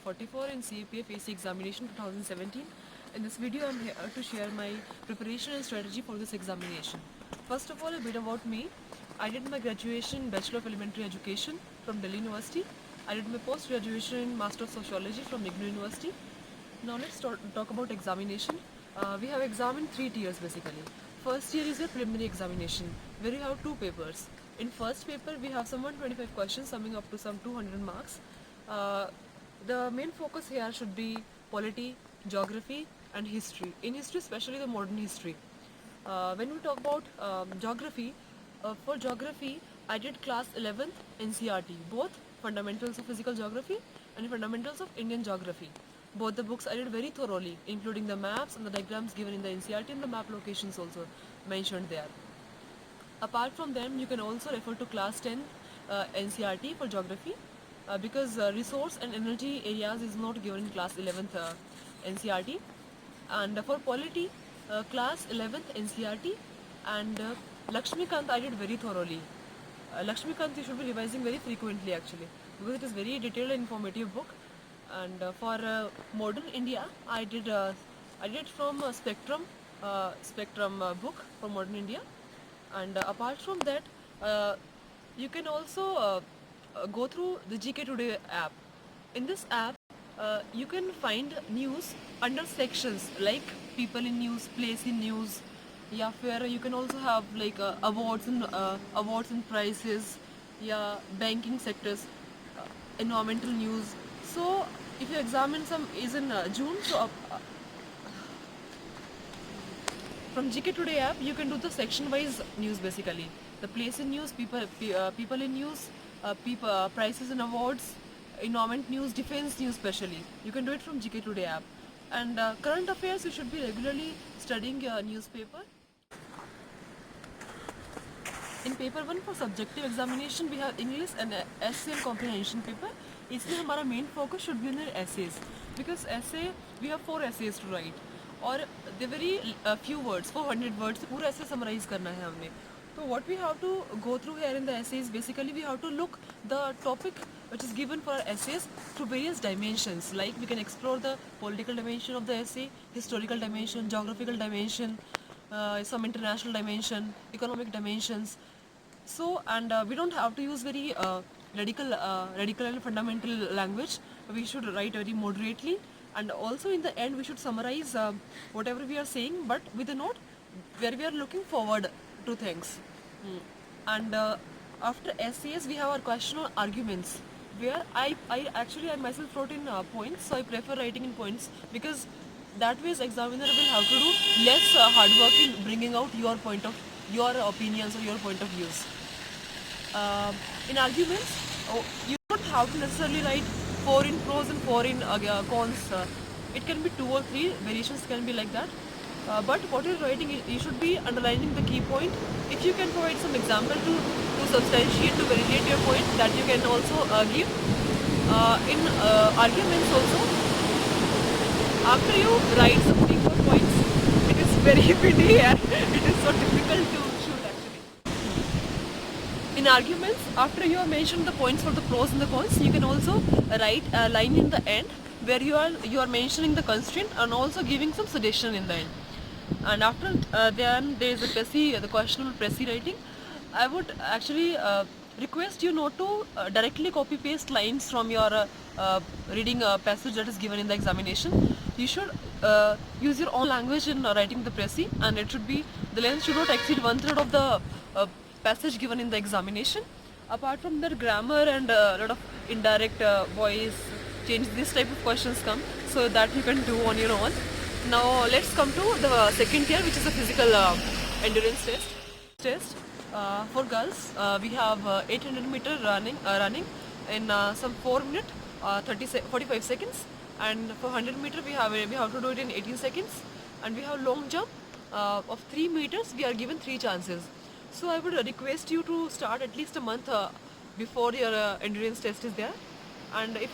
44 in CAPF AC examination 2017. In this video, I'm here to share my preparation and strategy for this examination. First of all, a bit about me. I did my graduation Bachelor of Elementary Education from Delhi University. I did my post-graduation in Master of Sociology from IGNOU University. Now let's talk about examination. We have examined 3 tiers basically. First tier is your preliminary examination, where you have 2 papers. In first paper, we have some 125 questions summing up to some 200 marks. Uh, the main focus here should be polity, geography and history. In history, especially the modern history. When we talk about geography, for geography, I did class 11th NCERT, both fundamentals of physical geography and fundamentals of Indian geography. Both the books I did very thoroughly, including the maps and the diagrams given in the NCERT and the map locations also mentioned there. Apart from them, you can also refer to class 10 NCERT for geography because resource and energy areas is not given in class 11th NCERT. And for polity, class 11th NCERT and Lakshmikant I did very thoroughly. Lakshmikant you should be revising very frequently actually because it is very detailed and informative book. And for modern India, I did from Spectrum book for modern India. And apart from that, you can also go through the GK Today app. In this app, you can find news under sections like people in news, place in news. Yeah, where you can also have like awards and prizes. Yeah, banking sectors, environmental news. So if your examine some is in June, so from GK Today app, you can do the section-wise news basically. The place in news, people in news, prices and awards, environment news, defense news especially. You can do it from GK Today app. And current affairs, you should be regularly studying your newspaper. In paper 1 for subjective examination, we have English and essay and comprehension paper. इसमें हमारा main focus should be on the essays because essay we have 4 essays to write और they very few words, 400 words पूरा essay summarize करना है हमने. So what we have to go through here in the essays, basically we have to look the topic which is given for our essays through various dimensions. Like we can explore the political dimension of the essay, historical dimension, geographical dimension, some international dimension, economic dimensions. So and we don't have to use very radical and fundamental language. We should write very moderately, and also in the end we should summarize whatever we are saying, but with a note where we are looking forward to things. And after essays we have our question on arguments, where I myself wrote in points, so I prefer writing in points because that way examiner will have to do less hard work in bringing out your opinions or your point of views. In arguments, you don't have to necessarily write 4 in pros and 4 in cons. It can be 2 or 3 variations can be like that. But what you're writing, you should be underlining the key point. If you can provide some example to substantiate, to validate your point, that you can also give. In arguments also, after you write some 3-4 points, it is very windy here. It is so difficult to shoot actually. In arguments, after you have mentioned the points for the pros and the cons, you can also write a line in the end where you are mentioning the constraint and also giving some suggestion in the end. And after then there is the question of Pressy writing. I would actually request you not to directly copy paste lines from your reading passage that is given in the examination. You should use your own language in writing the Pressy, and it should be, the length should not exceed 1/3 of the passage given in the examination. Apart from that, grammar and a lot of indirect voice change, this type of questions come, so that you can do on your own. Now let's come to the second tier, which is the physical endurance test. For girls, we have 800-meter running in some 4 minutes 45 seconds, and for 100-meter we have to do it in 18 seconds, and we have long jump of 3 meters. We are given 3 chances. So I would request you to start at least a month before your endurance test is there. And if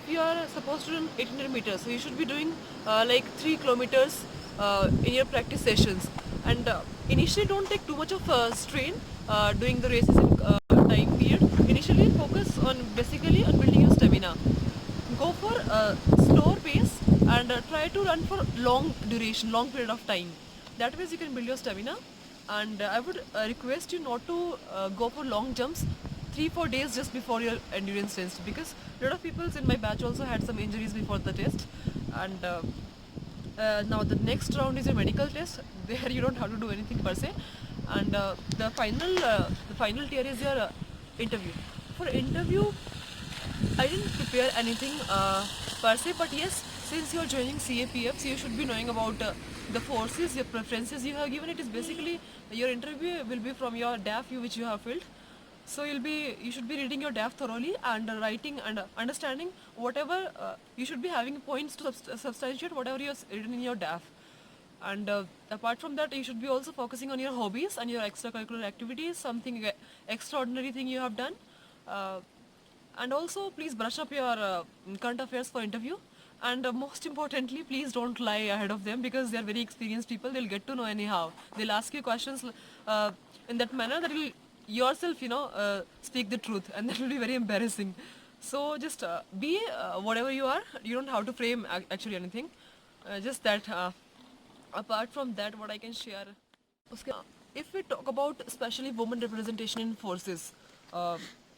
you are supposed to run 800 meters, so you should be doing like 3 kilometers in your practice sessions. And initially don't take too much of strain doing the races in time period. Initially focus on basically on building your stamina. Go for slower pace and try to run for long duration, long period of time. That way you can build your stamina. And I would request you not to go for long jumps 3-4 days just before your endurance test, because a lot of people in my batch also had some injuries before the test. And now the next round is a medical test. There you don't have to do anything per se, and the final tier is your interview. For interview, I didn't prepare anything per se, but yes, since you are joining CAPF, so you should be knowing about the forces, your preferences you have given. It is basically your interview will be from your DAF which you have filled. So you should be reading your DAF thoroughly and writing and understanding whatever you should be having points to substantiate whatever you have written in your DAF. And apart from that, you should be also focusing on your hobbies and your extracurricular activities, something extraordinary thing you have done. Uh, and also, please brush up your current affairs for interview. And most importantly, please don't lie ahead of them, because they are very experienced people. They'll get to know anyhow. They'll ask you questions in that manner that will yourself, speak the truth, and that will be very embarrassing. So just be whatever you are. You don't have to frame actually anything. Just that. Apart from that, what I can share. Okay, if we talk about especially women representation in forces, uh,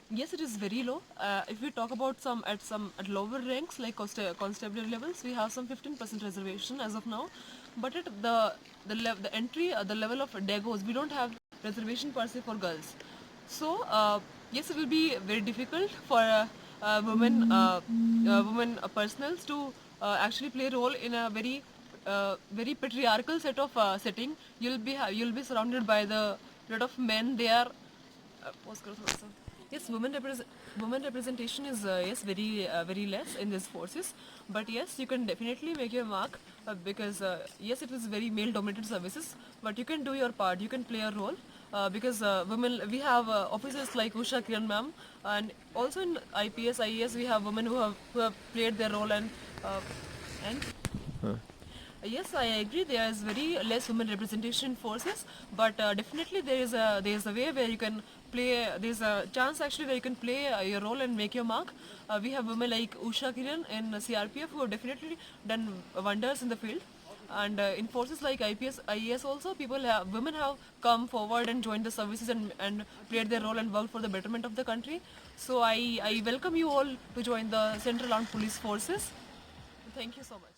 yes, it is very low. If we talk about some at lower ranks like constabulary levels, we have some 15% reservation as of now. But at the entry the level of Dagos, we don't have reservation per se for girls. So yes, it will be very difficult for women personals to actually play a role in a very patriarchal setting. You'll be surrounded by the lot of men. They are pause करो थोड़ा सा. Yes, women representation is yes very less in these forces, but yes, you can definitely make your mark because yes, it is very male dominated services, but you can do your part, you can play a role. Because women, we have officers like Usha Kiran ma'am, and also in IPS, IES, we have women who have played their role, and yes, I agree. There is very less women representation in forces, but definitely there is a way where you can play. There's a chance actually where you can play your role and make your mark. We have women like Usha Kiran in CRPF who have definitely done wonders in the field. And in forces like IPS, IES also, women have come forward and joined the services and played their role and worked for the betterment of the country. So I welcome you all to join the Central Armed Police Forces. Thank you so much.